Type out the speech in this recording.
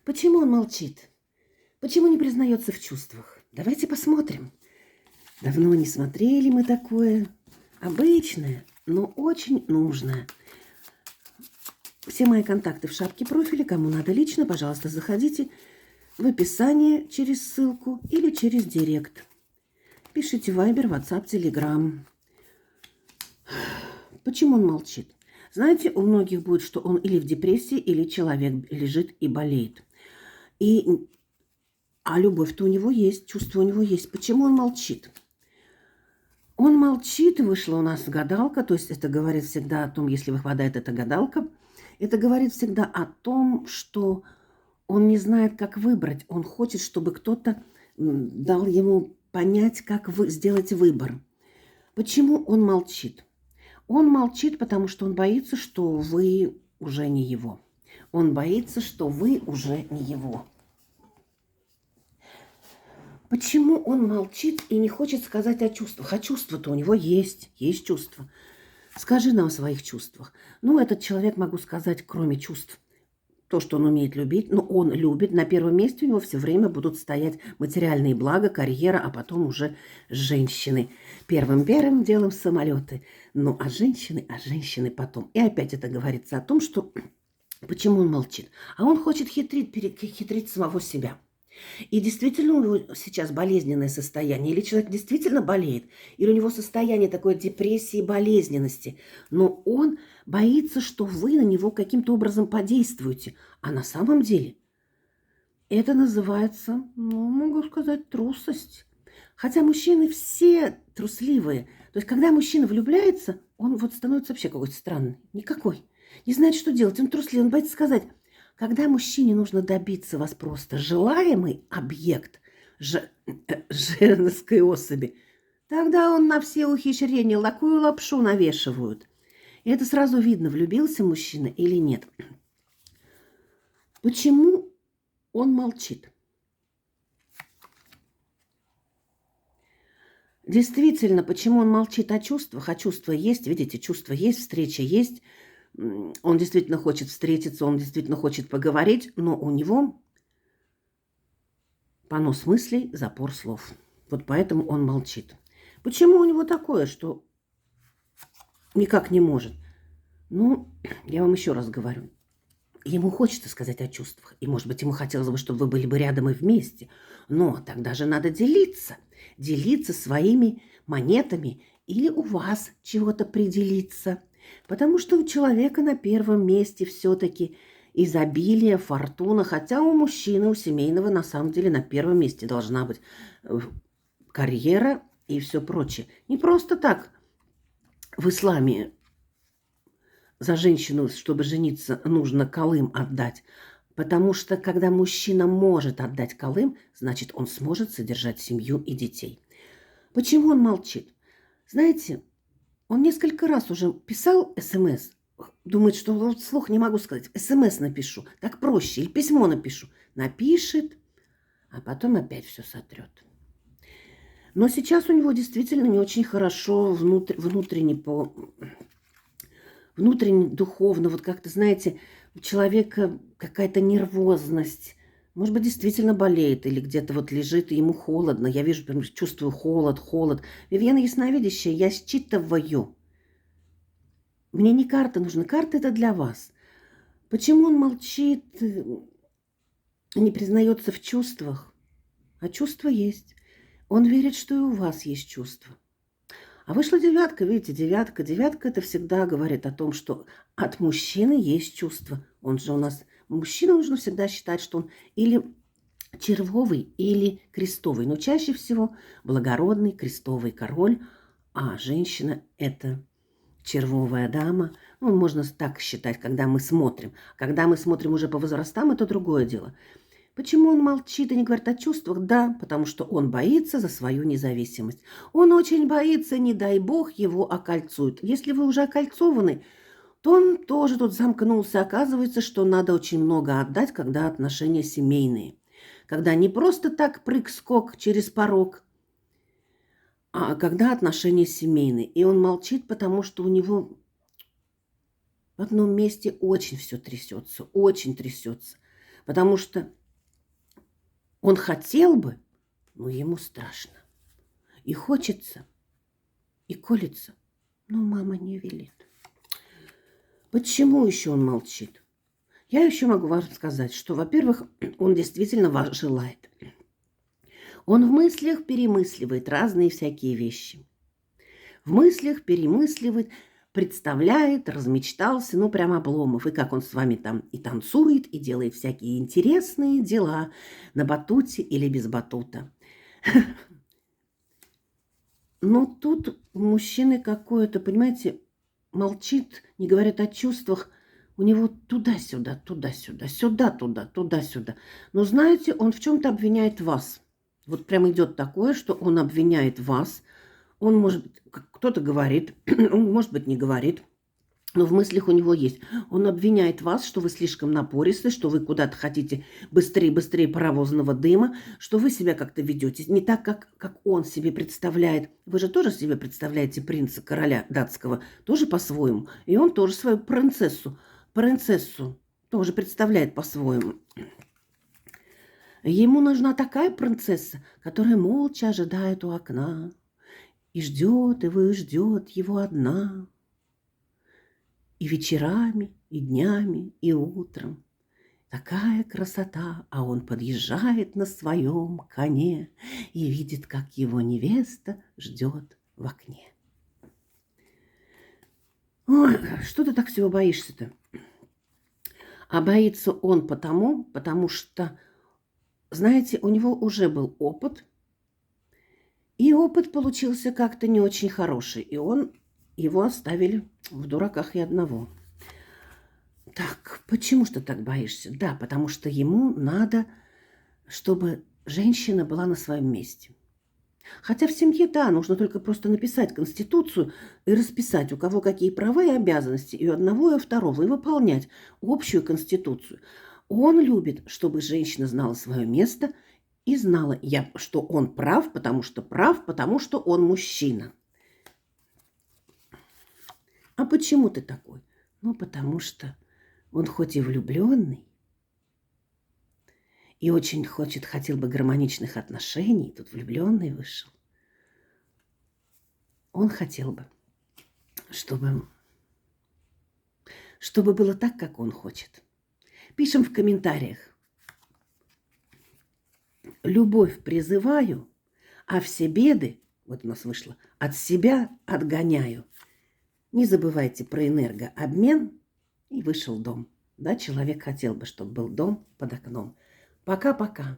Почему он молчит? Почему не признается в чувствах? Давайте посмотрим. Давно не смотрели мы такое. Обычное, но очень нужное. Все мои контакты в шапке профиля. Кому надо лично, пожалуйста, заходите в описание через ссылку или через директ. Пишите Viber, WhatsApp, Telegram. Почему он молчит? Знаете, у многих будет, что он или в депрессии, или человек лежит и болеет. А любовь-то у него есть, чувство у него есть. Почему он молчит? Он молчит, и вышла у нас гадалка, то есть это говорит всегда о том, если выпадает эта гадалка, это говорит всегда о том, что он не знает, как выбрать. Он хочет, чтобы кто-то дал ему понять, как сделать выбор. Почему он молчит? Он молчит, потому что он боится, что вы уже не его. Он боится, что вы уже не его. Почему он молчит и не хочет сказать о чувствах? А чувства-то у него есть чувства. Скажи нам о своих чувствах. Ну, этот человек, могу сказать, кроме чувств, то, что он умеет любить, но он любит. На первом месте у него все время будут стоять материальные блага, карьера, а потом уже женщины. Первым делом самолеты. Ну, а женщины потом. И опять это говорится о том, что почему он молчит. А он хочет хитрить самого себя. И действительно у него сейчас болезненное состояние, или человек действительно болеет, или у него состояние такой депрессии, болезненности, но он боится, что вы на него каким-то образом подействуете. А на самом деле это называется, могу сказать, трусость. Хотя мужчины все трусливые. То есть, когда мужчина влюбляется, он вот становится вообще какой-то странный. Никакой. Не знает, что делать. Он трусливый, он боится сказать. Когда мужчине нужно добиться вас просто желаемый объект женской особи, тогда он на все ухищрения лакую лапшу навешивают. И это сразу видно, влюбился мужчина или нет. Почему он молчит? Действительно, почему он молчит о чувствах? А чувства есть, видите, чувства есть, встреча есть. Он действительно хочет встретиться, он действительно хочет поговорить, но у него понос мыслей, запор слов. Вот поэтому он молчит. Почему у него такое, что никак не может? Ну, я вам еще раз говорю. Ему хочется сказать о чувствах. И, может быть, ему хотелось бы, чтобы вы были бы рядом и вместе. Но тогда же надо делиться. Делиться своими монетами или у вас чего-то приделиться. Потому что у человека на первом месте все-таки изобилие, фортуна. Хотя у мужчины, у семейного на самом деле на первом месте должна быть карьера и все прочее. Не просто так в исламе за женщину, чтобы жениться, нужно калым отдать. Потому что когда мужчина может отдать калым, значит, он сможет содержать семью и детей. Почему он молчит? Знаете, он несколько раз уже писал СМС. Думает, что вот вслух не могу сказать. СМС напишу. Так проще. Или письмо напишу. Напишет, а потом опять все сотрет. Но сейчас у него действительно не очень хорошо внутренне, духовно. Вот как-то, знаете, у человека какая-то нервозность. Может быть, действительно болеет или где-то вот лежит, и ему холодно. Я вижу, прям чувствую холод. Вивьена ясновидящая, я считываю. Мне не карта нужна, карта это для вас. Почему он молчит, не признается в чувствах? А чувства есть. Он верит, что и у вас есть чувства. А вышла девятка, видите, девятка. Девятка это всегда говорит о том, что от мужчины есть чувства. Он же у нас... Мужчину нужно всегда считать, что он или червовый, или крестовый. Но чаще всего благородный крестовый король, а женщина это червовая дама. Ну, можно так считать, когда мы смотрим. Когда мы смотрим уже по возрастам, это другое дело. Почему он молчит и не говорит о чувствах? Да, потому что он боится за свою независимость. Он очень боится, не дай бог, его окольцуют. Если вы уже окольцованы, то он тоже тут замкнулся. Оказывается, что надо очень много отдать, когда отношения семейные. Когда не просто так прыг-скок через порог, а когда отношения семейные. И он молчит, потому что у него в одном месте очень все трясется, очень трясется. Потому что он хотел бы, но ему страшно. И хочется, и колется, но мама не велит. Почему еще он молчит? Я еще могу вам сказать, что, во-первых, он действительно вас желает. Он в мыслях перемысливает разные всякие вещи. В мыслях перемысливает, представляет, размечтался, ну, прям Обломов. И как он с вами там и танцует, и делает всякие интересные дела на батуте или без батута. Но тут у мужчины какое-то, понимаете, молчит, не говорит о чувствах. У него туда-сюда, туда-сюда, сюда-туда, туда-сюда. Но знаете, он в чем-то обвиняет вас. Вот прям идет такое, что он обвиняет вас. Он, может быть, кто-то говорит, он, может быть, не говорит, но в мыслях у него есть. Он обвиняет вас, что вы слишком напористы, что вы куда-то хотите быстрее паровозного дыма, что вы себя как-то ведете не так, как он себе представляет. Вы же тоже себе представляете принца, короля датского, тоже по-своему. И он тоже свою принцессу тоже представляет по-своему. Ему нужна такая принцесса, которая молча ожидает у окна и ждет его одна. И вечерами, и днями, и утром. Такая красота, а он подъезжает на своем коне и видит, как его невеста ждет в окне. Ой, что ты так всего боишься-то? А боится он потому что, знаете, у него уже был опыт, и опыт получился как-то не очень хороший, и его оставили в дураках и одного. Так, почему ж ты так боишься? Да, потому что ему надо, чтобы женщина была на своем месте. Хотя в семье, да, нужно только просто написать Конституцию и расписать, у кого какие права и обязанности, и у одного, и у второго, и выполнять общую Конституцию. Он любит, чтобы женщина знала свое место и знала, что он прав, потому что он мужчина. А почему ты такой? Ну, потому что он хоть и влюбленный, и очень хотел бы гармоничных отношений, тут влюбленный вышел. Он хотел бы, чтобы было так, как он хочет. Пишем в комментариях. Любовь призываю, а все беды, вот у нас вышло, от себя отгоняю. Не забывайте про энергообмен. И вышел дом. Да, человек хотел бы, чтобы был дом под окном. Пока-пока.